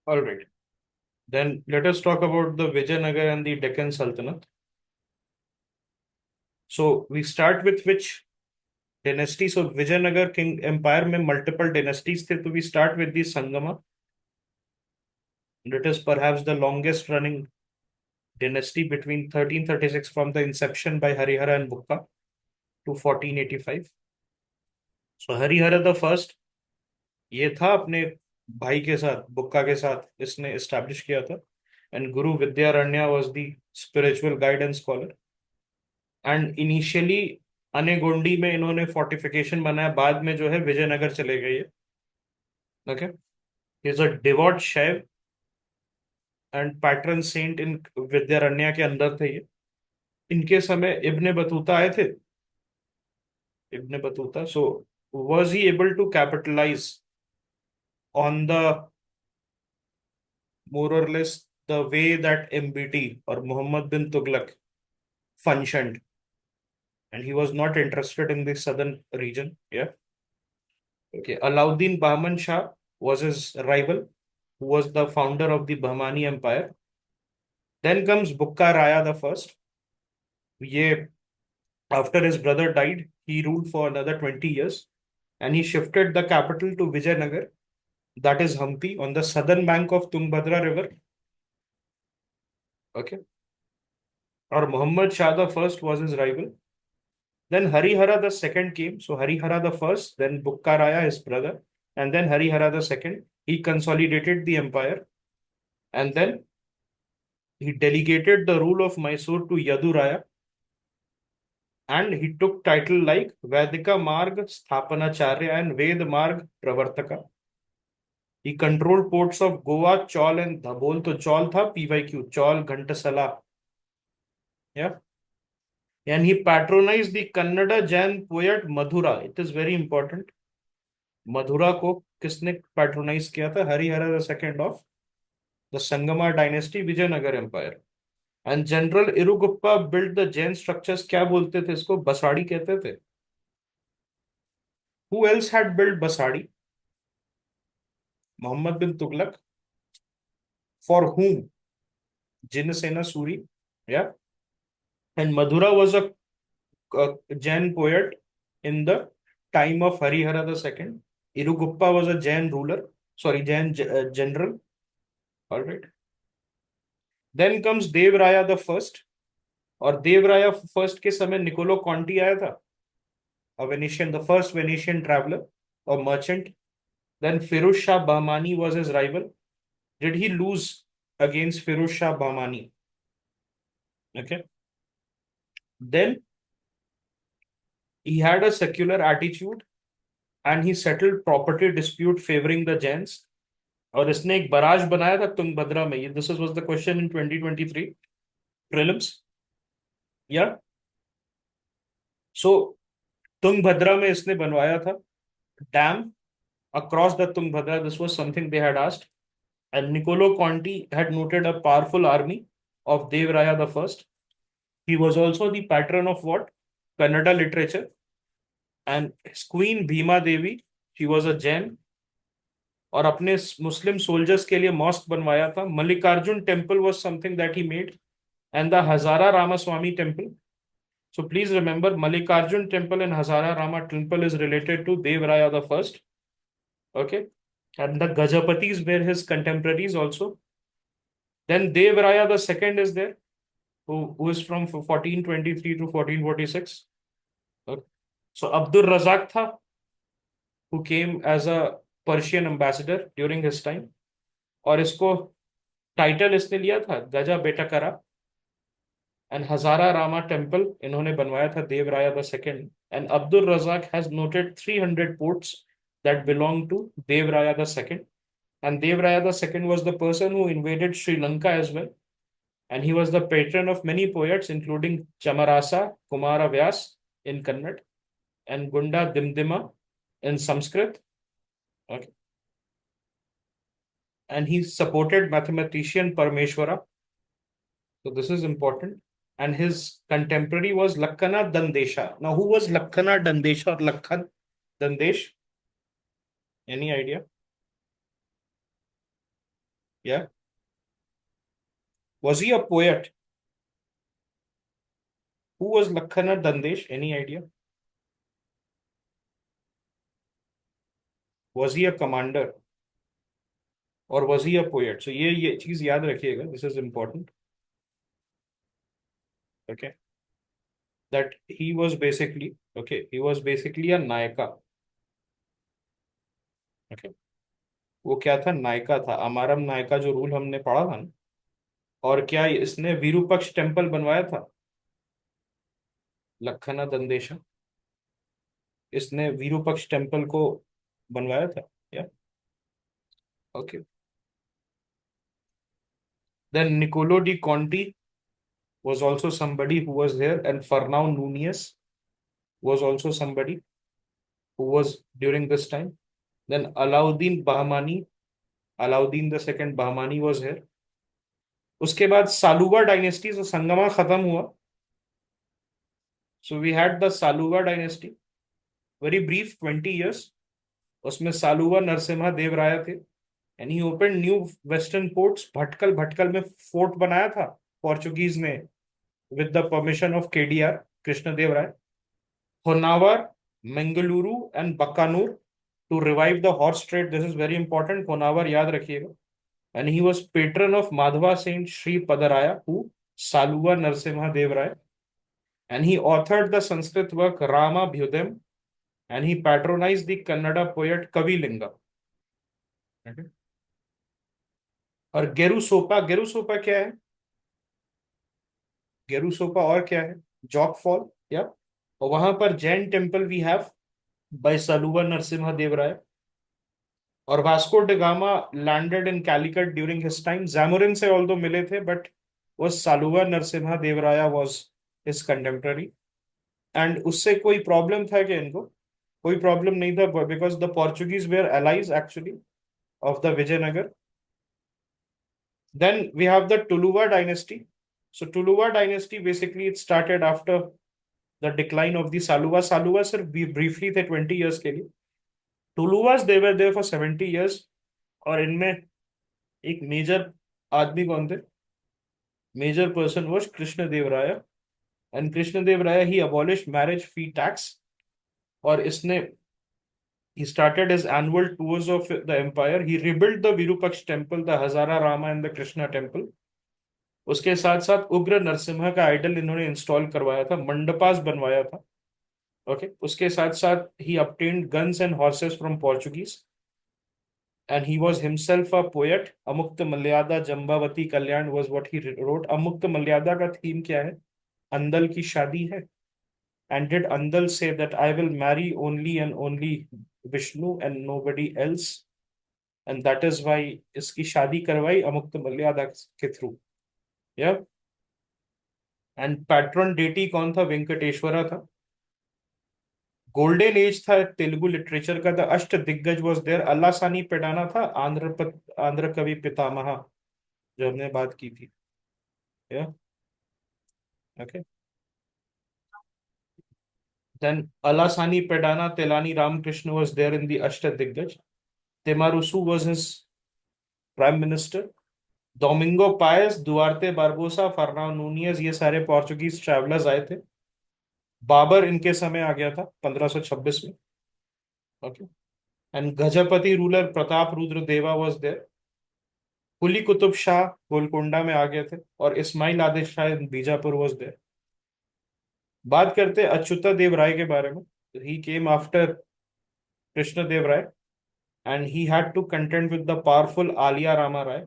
All right. Then let us talk about the Vijayanagar and the Deccan Sultanate. So we start with which dynasty? So Vijayanagar King Empire में multiple dynasties थे. So we start with the Sangama. And it is perhaps the longest running dynasty between 1336 from the inception by Harihara and Bukka to 1485. So Harihara the first, ये था अपने भाई के साथ, बुक्का के साथ इसने एस्टैब्लिश किया था. And Guru Vidyaranya was the spiritual guide and scholar. And initially Anegondi में इन्होंने फोर्टिफिकेशन बनाया, बाद में जो है विजयनगर चले गए ये. ओके. इज अ डिवोट शैव एंड पैटर्न सेंट इन विद्यारण्य के अंदर थे ये. इनके समय इब्ने बतूता आए थे. Ibn Battuta, so was he able to capitalize on the more or less the way that MBT or Muhammad bin Tughlaq functioned, and he was not interested in the southern region. Yeah. Okay. Alauddin Bahman Shah was his rival, who was the founder of the Bahmani Empire. Then comes Bukka Raya the first. Ye, after his brother died, he ruled for another 20 years, and he shifted the capital to Vijayanagar, that is Hampi, on the southern bank of Tungbhadra River. Okay. Or Muhammad Shah the first was his rival. Then Harihara the second came. So Harihara the first, then Bukkaraya, his brother, and then Harihara the second. He consolidated the empire, and then he delegated the rule of Mysore to Yaduraya, and he took title like Vedika Marg Sthapanacharya and Ved Marg Pravartaka. He controlled ports of Goa, Chaul, and Dhabol. तो Chaul था PYQ, Chaul, Ghantasala. Yeah. And he patronized the Kannada Jain poet Madhura. It is very important. Madhura को किसने patronize किया था? Harihara the second of the Sangama dynasty, Vijayanagar empire. And general Irugappa build the Jain structures. क्या बोलते थे इसको? बसाड़ी कहते थे. Who else had build basadi? Mohammad bin Tughlaq. For whom? Jinasena Suri. Yeah. And Madhura was a Jain poet in the time of Harihara the second. Iruguppa was a Jain ruler, sorry, Jain general. All right. Then comes Dev Raya the first. और देवराया first के समय Niccolo कॉन्टी आया था, a Venetian, the first Venetian traveler or merchant. Then Firuz Shah Bahmani was his rival. Did he lose against Firuz Shah Bahmani? Okay. Then he had a secular attitude and he settled property dispute favoring the Jains. और इसने एक barrage बनाया था तुंगभद्रा में. This was the question in 2023 prelims. या. सो तुंगभद्रा में इसने बनवाया था dam across the Tungbhadra. This was something they had asked. And Niccolo Conti had noted a powerful army of Devraya the First. He was also the patron of what? Kannada literature. And his queen Bhima Devi, she was a Jain. और अपने मुस्लिम soldiers के लिए mask बनवाया था. Mallikarjun temple was something that he made, and the Hazara Ramaswamy temple. So please remember, Mallikarjun temple and Hazara Rama temple is related to Devraya the First. Okay. And the Gajapatis were his contemporaries also. Then Devraya the second is there, who is from 1423 to 1446. Okay. So Abdur Razak tha, who came as a Persian ambassador during his time. और इसको title इसने लिया था Gaja Betekara. And Hazara Rama temple इन्होंने बनवाया था Devaraya the second. And Abdul Razzaq has noted 300 ports that belong to Devraya the second. And Devraya the second was the person who invaded Sri Lanka as well. And he was the patron of many poets, including Chamarasa, Kumara Vyas in Kannada, and Gunda Dimdima in Sanskrit. Okay. And he supported mathematician Parameshwara. So this is important. And his contemporary was Lakhana Dandesha. Now, who was Lakhana Dandesha or Lakhan Dandesh? Any idea? Yeah. Was he a poet? Who was Lakhana Dandesh? Any idea? Was he a commander or was he a poet? So ये चीज याद रखिएगा. This is important. Okay. That he was basically a Nykaa. Okay. वो क्या था? नायका था. अमारम नायका जो rule हमने पढ़ा था ना. और क्या इसने विरूपक्ष टेम्पल बनवाया था? लखना दंदेशा. इसने विरूपक्ष टेम्पल को बनवाया था. या. Okay. Then Niccolo di Conti was also somebody who was there, and Fernão Nunes was also somebody who was during this time. Then Alauddin the second Bahmani was here. उसके बाद Saluva dynasty, जो संगमा खत्म हुआ. So we had the Saluva dynasty, very brief 20 years. उसमें सालुवा नरसिम्हा देव राय थे. And he open new western ports. Bhatkal Bhatkal में fort बनाया था पोर्चुगीज ने with the permission of KDR, Krishnadev Rai. Honavar, Mangaluru, and Bakkanur to revive the horse trade. This is very important. Honavar याद रखिएगा. And he was patron of Madhva Saint Sri Padaraya, who Saluva Narsimha Dev Rai. And he authored the Sanskrit work Rama Bhyudam, and he patronized the Kannada poet Kavilinga. Okay. और गेरुसोपा क्या है? गेरुसोपा और क्या है? Jog fall. Yeah. और वहां पर Jain temple we have by Saluva Narasimha Deva Raya. और Vasco da Gama landed in Calicut during his time. Zamorin से ऑल्दो मिले थे, बट वो सालुवा नरसिम्हा देवराया वाज हिज कंटेम्पररी. एंड उससे कोई प्रॉब्लम था कि इनको? कोई प्रॉब्लम नहीं था, because the Portuguese were allies actually of the Vijayanagar. Then we have the Tuluva dynasty. So Tuluva dynasty basically it started after the decline of the Saluva. Saluva सिर्फ briefly थे 20 years के लिए. Tuluvas they were there for 70 years. और इनमें एक major आदमी कौन थे? Major person was Krishnadeva Raya. And Krishnadeva Raya he abolished marriage fee tax. और इसने he started his annual tours of the empire. He rebuilt the Virupaksh temple, the Hazara Rama and the Krishna temple. उसके साथ साथ उग्र नरसिम्हा का आइडल इन्होंने इंस्टॉल करवाया था. मंडपास बनवाया था. ओके. उसके साथ साथ ही obtained guns and horses from Portuguese. And he was himself a poet. Amukta Malyada Jambavati Kalyan was what he wrote. Amukta Malyada का थीम क्या है? अंदल की शादी है. And did Andal say that I will marry only and only Vishnu and nobody else? And that is why इसकी शादी करवाई अमुक्त मल्यादा के through. Yeah. And patron deity कौन था? वेंकटेश्वरा था. गोल्डन एज था तेलुगु लिटरेचर का. द अष्ट दिग्गज वाज देयर. अल्लासानी पेडाना था आंध्र कवि पितामह, जो हमने बात की थी. Yeah. Okay. Then Alasani Pedana Telani Ramakrishna was there in the Ashtadiggaj. Temarusu was his prime minister. Domingo Paez, Duarte Barbosa, Fernão Nunes, ये सारे पोर्चुगीज ट्रैवलर्स आए थे. बाबर इनके समय आ गया था 1526 में. Okay. And Gajapati ruler Pratap Rudra Deva was there. Quli Qutb Shah Golconda में आ गए थे. और Ismail Adil Shah in Bijapur was there. बात करते हैं अच्युता देव राय के बारे में. He came after Krishna Deva Raya. And he had to contend with the powerful Alia Rama Rai.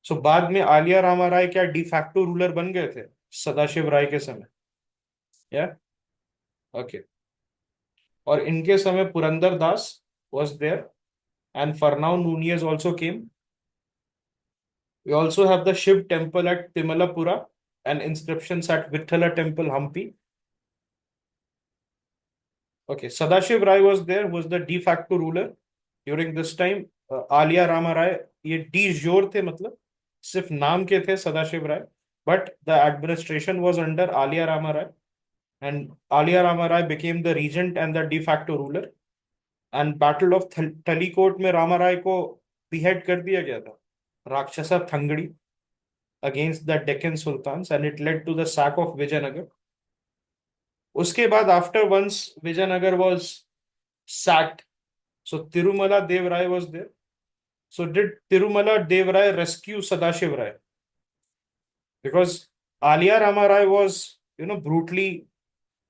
So बाद में आलिया रामा राय क्या डिफैक्टो रूलर बन गए थे सदाशिव राय के समय. या. ओके. और इनके समय पुरंदर दास was there and Fernão Nunes also came. We also have the Shiv temple at Timalapura and inscriptions at Vithala temple Hampi. Okay, Sadashiv Rai was there, was the de facto ruler during this time. Alia Rama राय ये D जोर थे, मतलब सिर्फ नाम के थे Sadashiva Raya. But the administration was under Aliya Rama Raya. And Aliya Rama Raya became the regent and the de facto ruler. And battle of Talikota में रामा राय को बिहेड कर दिया गया था, Rakshasa Tangadi, against the Deccan sultans, and it led to the sack of Vijayanagar. उसके बाद after once Vijayanagar was sacked, so Tirumala Dev Rai was there. So did Tirumala Dev Rai rescue Sadashiv Rai? Because Alia Rama Rai was, brutally,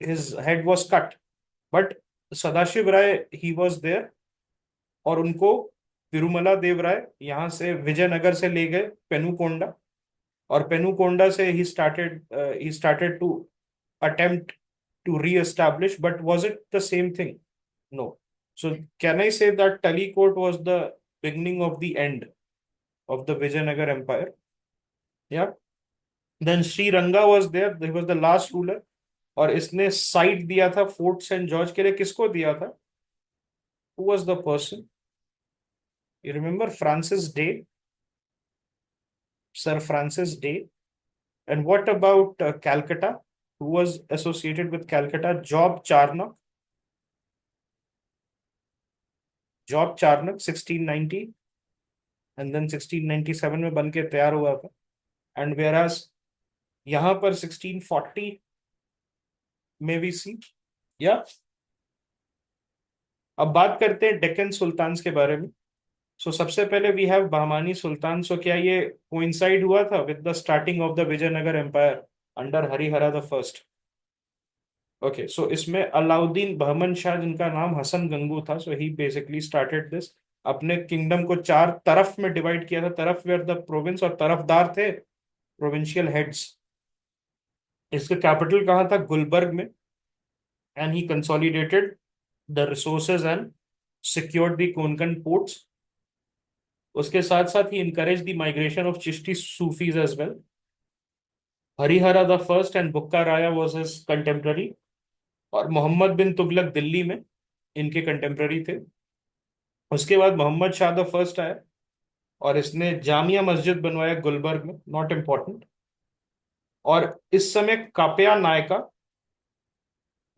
his head was cut. But Sadashiv Rai, he was there, और उनको तिरुमला देव राय यहाँ से विजयनगर से ले गए पेनुकोंडा, और पेनुकोंडा से he started to attempt to re-establish, but was it the same thing? No. So can I say that Talikot was the beginning of the end of the Vijayanagar Empire? Yeah. Then Sri Ranga was there. He was the last ruler. और इसने site दिया था fort Saint George के लिए, किसको दिया था? Who was the person? You remember Francis Day, Sir Francis Day? And what about Calcutta? Who was associated with Calcutta? Job Charnock. Job Charnock, 1690, and then 1697 में बन के तैयार हुआ था. And whereas यहाँ पर 1640 में भी सी, या अब बात करते हैं डेक्कन सुल्तान्स के बारे में. सो सबसे पहले वी हैव बहमानी सुल्तान. सो क्या ये कोइंसाइड हुआ था with the starting of the Vijayanagar empire under Harihara the first? Okay, so इसमें अलाउद्दीन बहमन शाह, जिनका नाम हसन गंगू था, so he basically started this. अपने किंगडम को चार तरफ में डिवाइड किया था. तरफ वेयर द प्रोविंस, और तरफदार थे प्रोविंशियल हेड्स. इसका कैपिटल कहाँ था? गुलबर्ग में. And he consolidated the resources and secured the Konkan ports. उसके साथ साथ ही encourage the migration of Chishti Sufis as well. Harihara the first and Bukka Raya was his contemporary, और मोहम्मद बिन तुगलक दिल्ली में इनके कंटेम्पररी थे. उसके बाद मोहम्मद शाह द फर्स्ट आया, और इसने जामिया मस्जिद बनवाया गुलबर्ग में, नॉट इम्पॉर्टेंट. और इस समय कापया Nykaa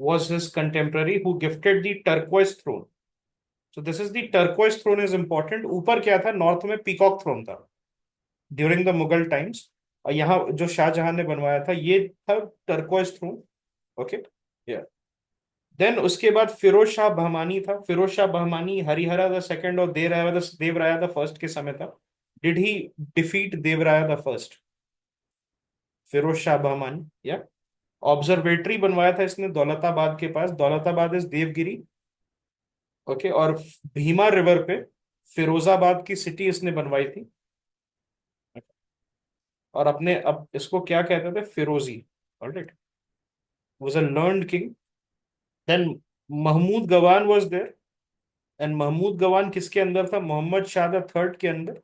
was his contemporary who gifted the turquoise throne. So this is the turquoise throne is important. ऊपर क्या था? नॉर्थ में पीकॉक थ्रोन था ड्यूरिंग द मुगल टाइम्स, और यहाँ जो शाहजहां ने बनवाया था ये था टर्कोइज थ्रोन. ओके, या. देन उसके बाद फिरोज शाह बहमानी था. फिरोज शाह बहमानी हरिहरा द सेकंड और देवराया द फर्स्ट के समय था. डिड ही डिफीट देवराया द फर्स्ट? फिरोज शाह बहमानी, या. ऑब्जर्वेटरी बनवाया था इसने दौलताबाद के पास. दौलताबाद इज देवगिरी. ओके, और भीमा रिवर पे फिरोजाबाद की सिटी इसने बनवाई थी. और अपने अब इसको क्या कहते थे? Firozi. Alright, was a learned king. Then Mahmud Gawan was there. And Mahmud Gawan किसके अंदर था? मोहम्मद शाह द थर्ड के अंदर.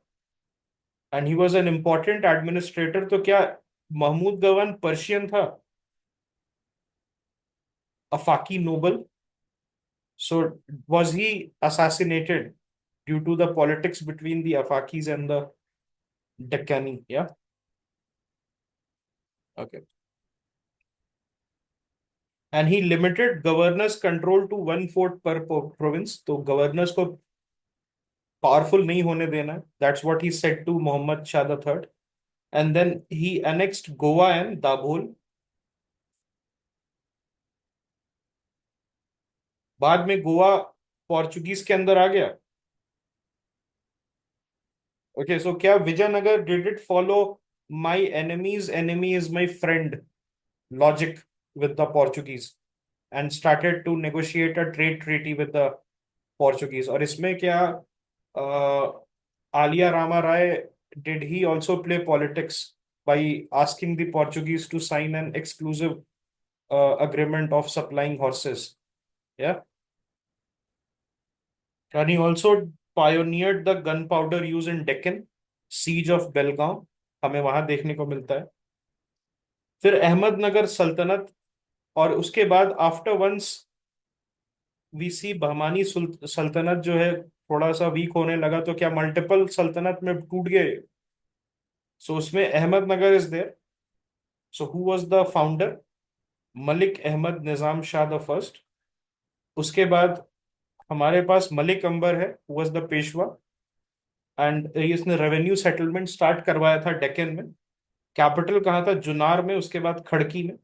And he was an important administrator. तो क्या महमूद गवान पर्शियन था? Afaqi noble. So was he assassinated due to the politics between the Afakis and the Deccani? Yeah. Okay. And he limited governors' control to one-fourth per province. तो governors को powerful नहीं होने देना. That's what he said to Muhammad Shah the third. And then he annexed Goa and Dabhol. बाद में Goa Portuguese के अंदर आ गया. ओके, सो क्या Vijayanagar did it follow my enemies enemy is my friend logic with the Portuguese and started to negotiate a trade treaty with the Portuguese? और इसमें क्या आलिया रामा राय, did he also play politics by asking the Portuguese to sign an exclusive agreement of supplying horses? Yeah. And he also pioneered the gunpowder use in Deccan, siege of Belgaum, हमें वहां देखने को मिलता है. फिर अहमदनगर सल्तनत, और उसके बाद आफ्टर वंस वी सी बहमानी सल्तनत जो है थोड़ा सा वीक होने लगा, तो क्या मल्टीपल सल्तनत में टूट गए? सो उसमें Ahmednagar is there. So who was the founder? Malik Ahmad Nizam Shah the first. उसके बाद हमारे पास मलिक अंबर है, वाज द पेशवा, एंड इसने रेवेन्यू सेटलमेंट स्टार्ट करवाया था डेक्कन में। कैपिटल कहाँ था? जुनार में, उसके बाद खड़की में।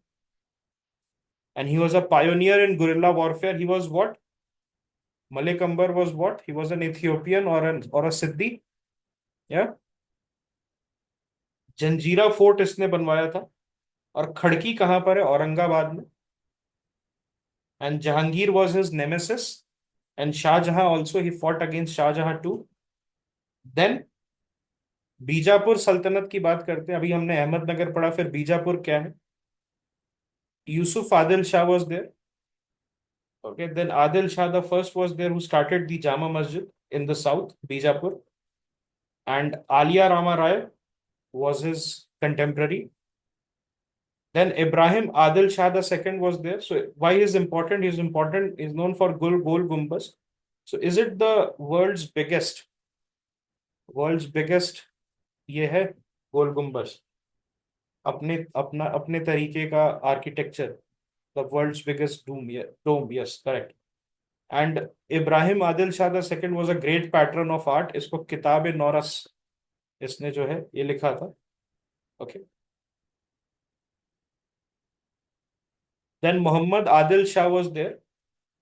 And he was a pioneer in guerrilla warfare. He was what? Malik Ambar was what? He was an Ethiopian और अ सिद्दी। या जंजीरा फोर्ट इसने बनवाया था। और खड़की कहाँ पर है? औरंगाबाद में। And Jahangir was his nemesis. And Shahjahan also, he fought against Shahjahan too. Then Bijapur सल्तनत की बात करते हैं। अभी हमने अहमदनगर पढ़ा, फिर बीजापुर क्या है? Yusuf Adil Shah was there. Okay, then Adil Shah the first was there who started the Jama Masjid in the south, Bijapur, and Alia Rama Rai was his contemporary. Then Ibrahim Adil Shah the second was there. So why is important? He's important. He's known for Gol Gumbaz. So is it the world's biggest? World's biggest ये है गोल गुम्बज। अपने तरीके का architecture. The world's biggest dome, yes correct. And Ibrahim Adil Shah the second was a great pattern of art. इसको किताब नौरस इसने जो है ये लिखा था। Okay. Then Mohammad Adil Shah was there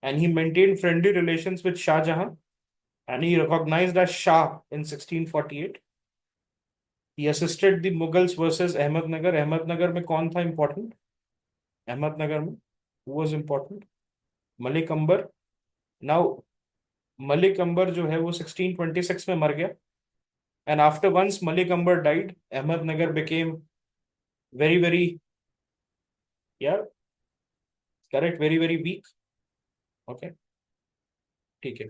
and he maintained friendly relations with Shahjahan and he recognized as Shah in 1648। He assisted the Mughals versus Ahmednagar. Ahmednagar में कौन था इंपॉर्टेंट? अहमदनगर में who was important? Malik Ambar. Now Malik Ambar जो है वो 1626 में मर गया। And after once Malik Ambar died, Ahmadnagar became very very, यार correct, very very weak. Okay, ठीक है।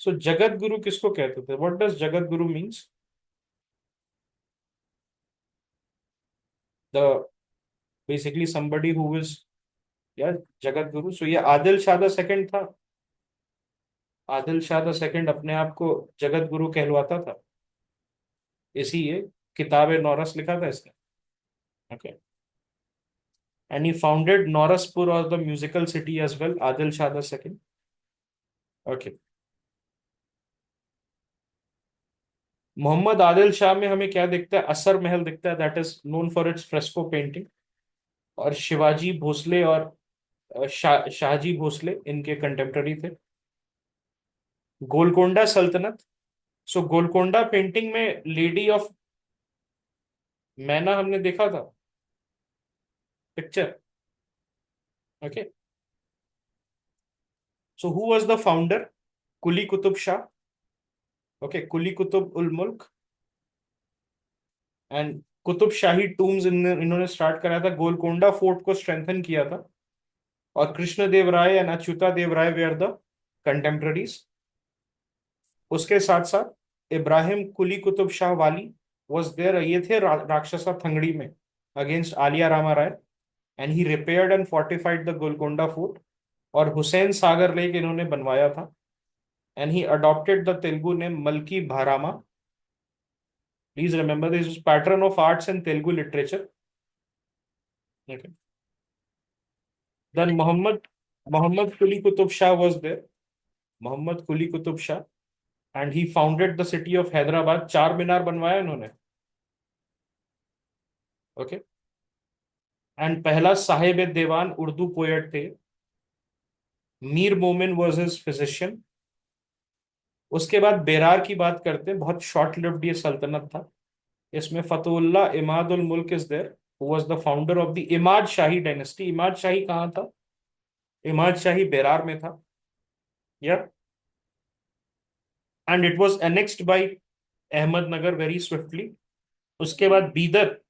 सो जगत गुरु किसको कहते थे? What does Jagat Guru means? The basically somebody who is, यार जगत गुरु। सो ये आदिल शाह द सेकंड था। आदिल शाह द सेकंड अपने आप को जगत गुरु कहलवाता था, इसी ये किताब नौरस लिखा था इसने। Okay. And he founded Nauraspur और the musical city as well, Adil Shah the second. Okay. Mohammad Adil Shah में हमें क्या दिखता है? असर महल दिखता है, that is known for its fresco painting. और शिवाजी भोसले और शाहजी भोसले इनके कंटेम्प्ररी थे। गोलकोंडा सल्तनत। सो गोलकोंडा पेंटिंग में लेडी ऑफ मैना हमने देखा था picture. Okay. So who was the founder? Quli Qutb Shah. Okay, Quli Qutb ul Mulk. And Qutb Shahi tombs इन्होंने स्टार्ट कराया था। गोलकोंडा फोर्ट को स्ट्रेंथन किया था। और Krishna Deva Raya and Achyuta Deva Raya were the contemporaries. उसके साथ साथ इब्राहिम कुली कुतुब शाह वाली वॉज देयर। ये थे राक्षसा थंगड़ी में against Aliya Rama Raya. And he repaired and fortified the Golconda fort. और हुसैन सागर लेक इन्होंने बनवाया था। And he adopted the Telugu name Malki Bharama. Please remember this pattern of arts in Telugu literature. Then Mohammad Quli Qutb Shah was there. Mohammad Quli Qutb Shah and he founded the city of Hyderabad. Charminar बनवाया इन्होंने। Okay. And पहला साहिब दीवान Urdu poet थे। मीर मोमिन was his physician. उसके बाद बेरार की बात करते हैं। बहुत शॉर्ट लिव्ड ये सल्तनत था। इसमें Fatehullah Imad ul Mulk is there who was the founder of the Imad Shahi dynasty. Imad Shahi कहाँ था? इमाद शाही बेरार में था। या and it was annexed by Ahmadnagar very swiftly. उसके बाद बीदर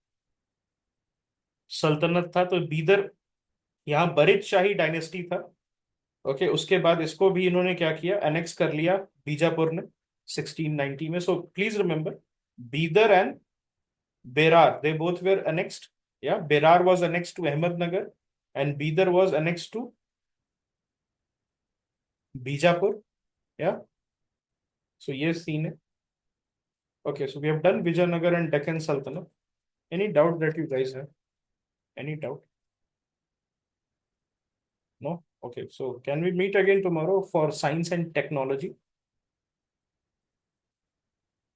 सल्तनत था, तो बीदर यहाँ बरिद शाही डायनेस्टी था। ओके, उसके बाद इसको भी इन्होंने क्या किया? एनेक्स कर लिया बीजापुर ने 1690 में। So please remember, Bidar and Berar they both where annexed. Yeah, Berar was annexed to Ahmednagar and Bidar was annexed to Bijapur. Yeah, so ये सीन है। Okay, so we have done Vijayanagar and Deccan Sultanate. Any doubt that you guys have? Any doubt? No? Okay, so can we meet again tomorrow for science and technology?